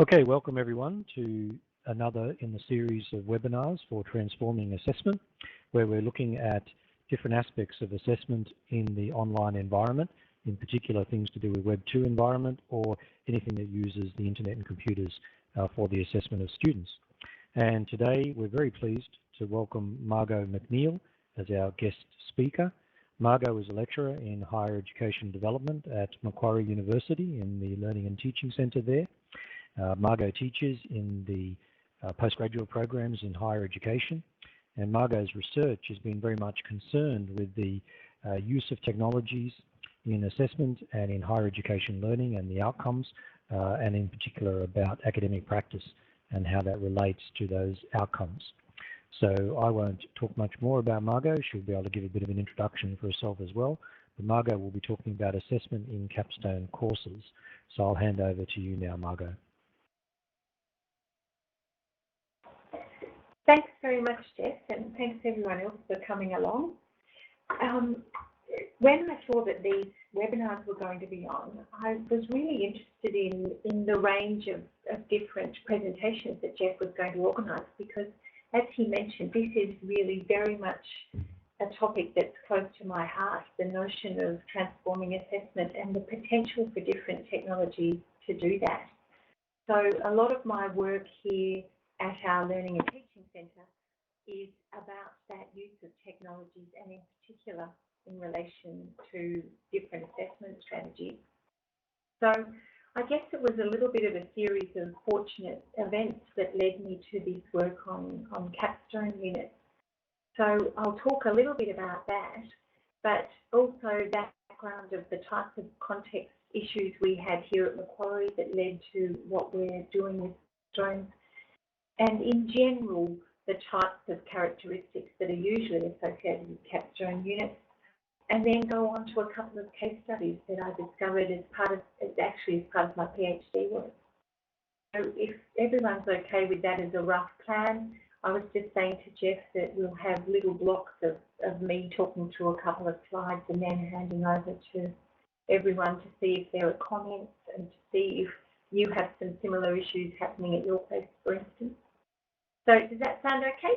Okay, welcome everyone to another in the series of webinars for transforming assessment, where we're looking at different aspects of assessment in the online environment, in particular things to do with Web 2 environment or anything that uses the internet and computers for the assessment of students. And today we're very pleased to welcome Margot McNeill as our guest speaker. Margot is a lecturer in higher education development at Macquarie University in the Learning and Teaching Centre there. Margot teaches in the postgraduate programs in higher education, and Margot's research has been very much concerned with the use of technologies in assessment and in higher education learning and the outcomes, and in particular about academic practice and how that relates to those outcomes. So I won't talk much more about Margot. She'll be able to give a bit of an introduction for herself as well. But Margot will be talking about assessment in Capstone courses. So I'll hand over to you now, Margot. Thanks very much, Jeff, and thanks everyone else for coming along. When I saw that these webinars were going to be on, I was really interested in the range of different presentations that Jeff was going to organise, because as he mentioned, this is really very much a topic that's close to my heart, the notion of transforming assessment and the potential for different technologies to do that. So a lot of my work here at our Learning and Teaching Centre is about that use of technologies, and in particular in relation to different assessment strategies. So I guess it was a little bit of a series of fortunate events that led me to this work on Capstone units. So I'll talk a little bit about that, but also that background of the types of context issues we had here at Macquarie that led to what we're doing with drones, and in general, the types of characteristics that are usually associated with Capstone units, and then go on to a couple of case studies that I discovered as part of my PhD work. So if everyone's okay with that as a rough plan, I was just saying to Jeff that we'll have little blocks of me talking through a couple of slides and then handing over to everyone to see if there are comments and to see if you have some similar issues happening at your place, for instance. So does that sound okay?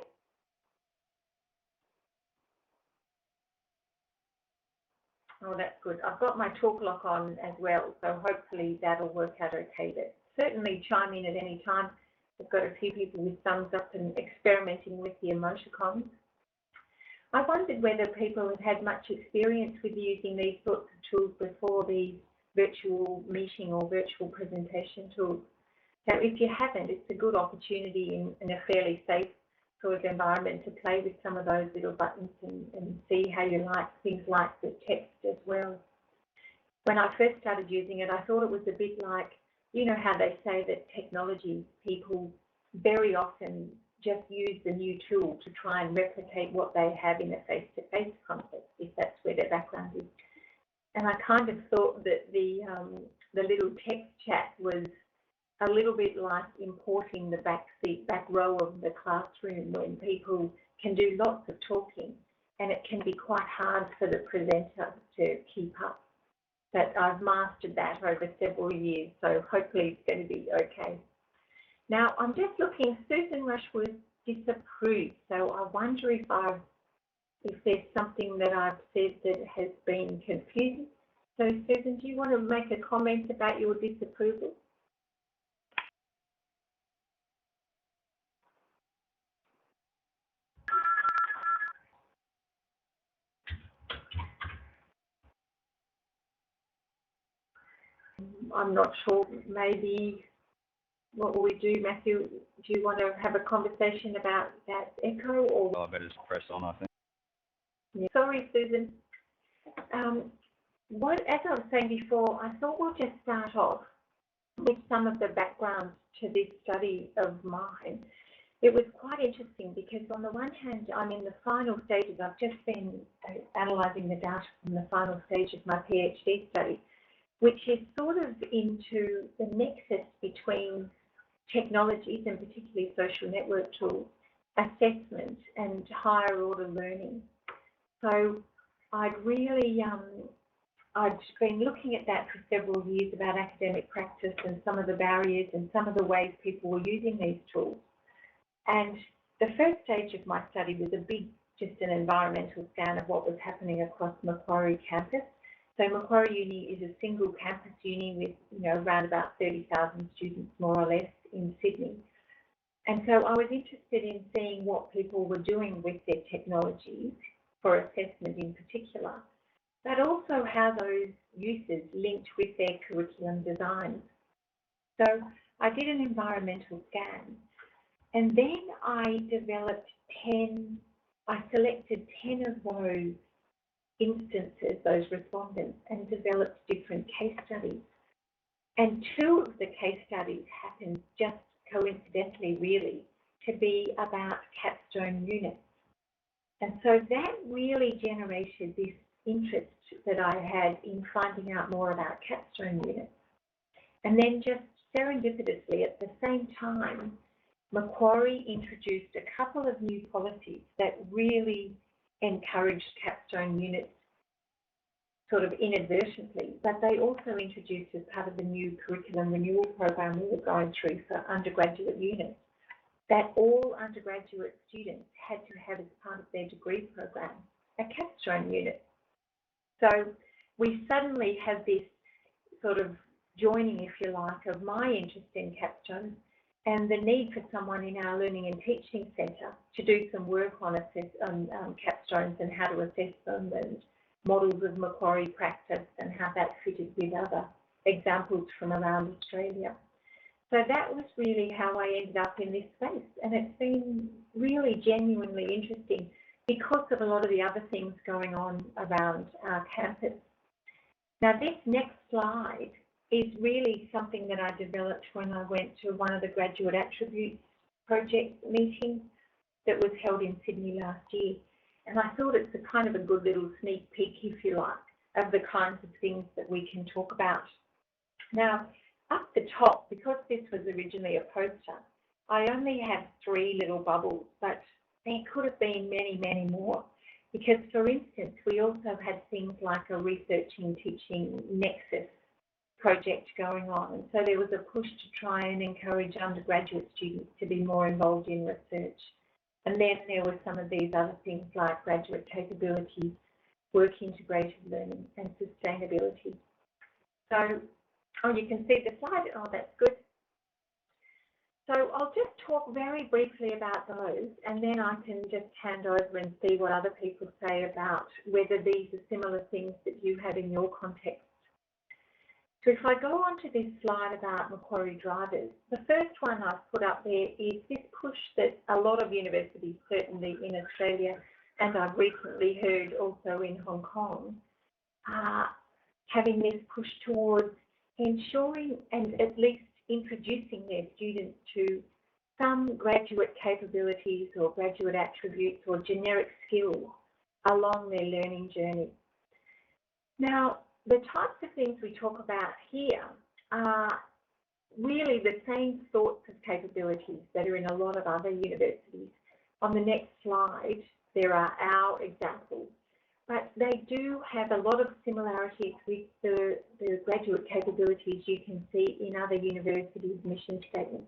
Oh, that's good. I've got my talk lock on as well, so hopefully that'll work out okay. But certainly chime in at any time. I've got a few people with thumbs up and experimenting with the emoticons. I wondered whether people have had much experience with using these sorts of tools before, these virtual meeting or virtual presentation tools. So if you haven't, it's a good opportunity in a fairly safe sort of environment to play with some of those little buttons and see how you like things like the text as well. When I first started using it, I thought it was a bit like, you know how they say that technology people very often just use the new tool to try and replicate what they have in a face-to-face context, if that's where their background is. And I kind of thought that the little text chat was a little bit like importing the back row of the classroom, when people can do lots of talking and it can be quite hard for the presenter to keep up. But I've mastered that over several years, so hopefully it's going to be okay. Now I'm just looking, Susan Rushworth disapproved, so I wonder if there's something that I've said that has been confusing. So Susan, do you want to make a comment about your disapproval? I'm not sure, maybe, what will we do, Matthew? Do you want to have a conversation about that echo? Or I better just press on, I think. Yeah. Sorry, Susan. As I was saying before, I thought we'll just start off with some of the background to this study of mine. It was quite interesting because on the one hand, I'm in the final stages. I've just been analysing the data from the final stage of my PhD study, which is sort of into the nexus between technologies, and particularly social network tools, assessment and higher order learning. So I'd really I'd been looking at that for several years about academic practice and some of the barriers and some of the ways people were using these tools. And the first stage of my study was just an environmental scan of what was happening across Macquarie campus. So Macquarie Uni is a single campus uni with, around about 30,000 students more or less in Sydney. And so I was interested in seeing what people were doing with their technologies for assessment in particular, but also how those uses linked with their curriculum designs. So I did an environmental scan, and then I selected 10 of those instances, those respondents, and developed different case studies. And 2 of the case studies happened just coincidentally, really, to be about capstone units. And so that really generated this interest that I had in finding out more about capstone units. And then just serendipitously at the same time, Macquarie introduced a couple of new policies that really encouraged capstone units sort of inadvertently, but they also introduced as part of the new curriculum renewal program we were going through for undergraduate units, that all undergraduate students had to have as part of their degree program a capstone unit. So we suddenly have this sort of joining, if you like, of my interest in capstone and the need for someone in our Learning and Teaching Centre to do some work on capstones and how to assess them and models of Macquarie practice and how that fitted with other examples from around Australia. So that was really how I ended up in this space, and it's been really genuinely interesting because of a lot of the other things going on around our campus. Now this next slide is really something that I developed when I went to one of the Graduate Attributes Project meetings that was held in Sydney last year. And I thought it's a kind of a good little sneak peek, if you like, of the kinds of things that we can talk about. Now, up the top, because this was originally a poster, I only have 3 little bubbles, but there could have been many, many more. Because, for instance, we also had things like a researching teaching nexus project going on. And so there was a push to try and encourage undergraduate students to be more involved in research. And then there were some of these other things like graduate capabilities, work integrated learning, and sustainability. So, you can see the slide. Oh, that's good. So I'll just talk very briefly about those, and then I can just hand over and see what other people say about whether these are similar things that you have in your context. So if I go on to this slide about Macquarie drivers, the first one I've put up there is this push that a lot of universities, certainly in Australia, and I've recently heard also in Hong Kong, are having this push towards ensuring and at least introducing their students to some graduate capabilities or graduate attributes or generic skills along their learning journey. Now, the types of things we talk about here are really the same sorts of capabilities that are in a lot of other universities. On the next slide, there are our examples, but they do have a lot of similarities with the graduate capabilities you can see in other universities' mission statements.